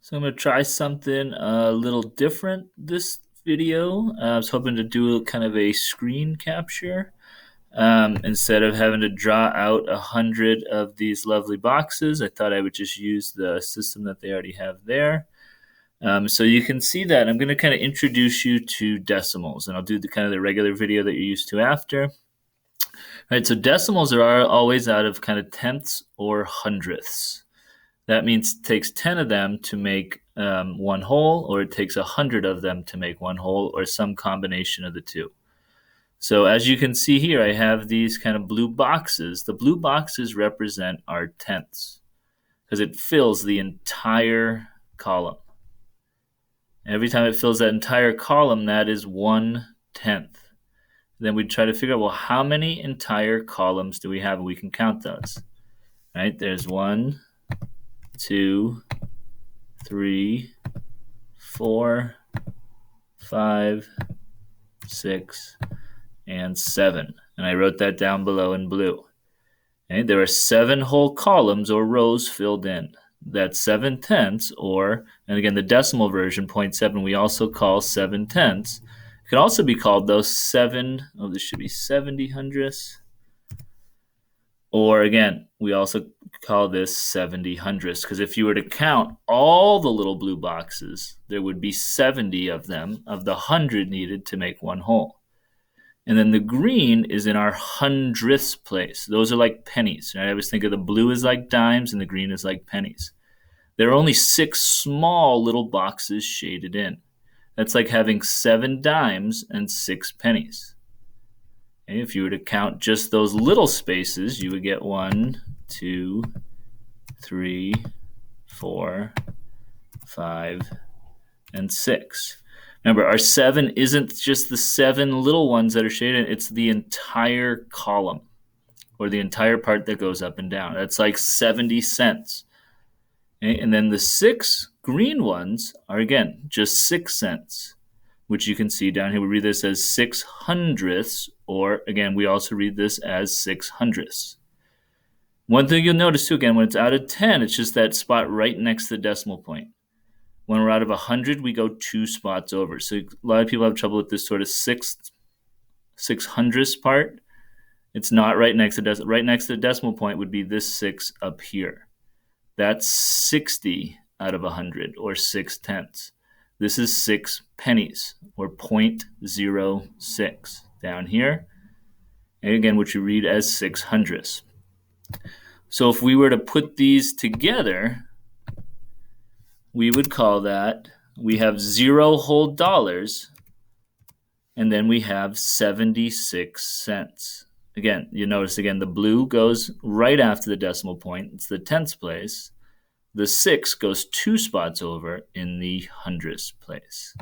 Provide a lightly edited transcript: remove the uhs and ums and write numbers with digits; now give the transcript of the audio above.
So I'm going to try something a little different this video. I was hoping to do kind of a screen capture instead of having to draw out 100 of these lovely boxes. I thought I would just use the system that they already have there. So you can see that I'm going to kind of introduce you to decimals, and I'll do the kind of the regular video that you're used to after. All right, so decimals are always out of kind of tenths or hundredths. That means it takes 10 of them to make one whole, or it takes 100 of them to make one whole, or some combination of the two. So as you can see here, I have these kind of blue boxes. The blue boxes represent our tenths because it fills the entire column. Every time it fills that entire column, that is 1/10. Then we try to figure out, well, how many entire columns do we have? And we can count those. Right? There's 1, 2, 3, 4, 5, 6, and 7. And I wrote that down below in blue. Okay, there are 7 whole columns or rows filled in. That's 7/10, or, and again, the decimal version, 0.7, we also call 7/10. It could also be called those 7, this should be 70 hundredths. Or again, we also call this 70 hundredths, because if you were to count all the little blue boxes, there would be 70 of them, of the 100 needed to make one whole. And then the green is in our hundredths place. Those are like pennies. Right? I always think of the blue as like dimes and the green is like pennies. There are only 6 small little boxes shaded in. That's like having 7 dimes and 6 pennies. Okay, if you were to count just those little spaces, you would get 1, 2, 3, 4, 5, and 6. Remember, our 7 isn't just the 7 little ones that are shaded, it's the entire column, or the entire part that goes up and down. That's like 70 cents. Okay? And then the 6 green ones are, again, just 6 cents, which you can see down here. We read this as 6 hundredths, or again, we also read this as 6 hundredths. One thing you'll notice too, again, when it's out of 10, it's just that spot right next to the decimal point. When we're out of 100, we go 2 spots over. So a lot of people have trouble with this sort of 6 hundredths part. It's not right next to the decimal point would be this 6 up here. That's 60 out of 100, or 6/10. This is 6 pennies, or 0.06 down here. And again, which you read as 6 hundredths. So if we were to put these together, we would call that, we have 0 whole dollars, and then we have 76 cents. Again, you notice again, the blue goes right after the decimal point. It's the tenths place. The 6 goes 2 spots over in the hundredths place.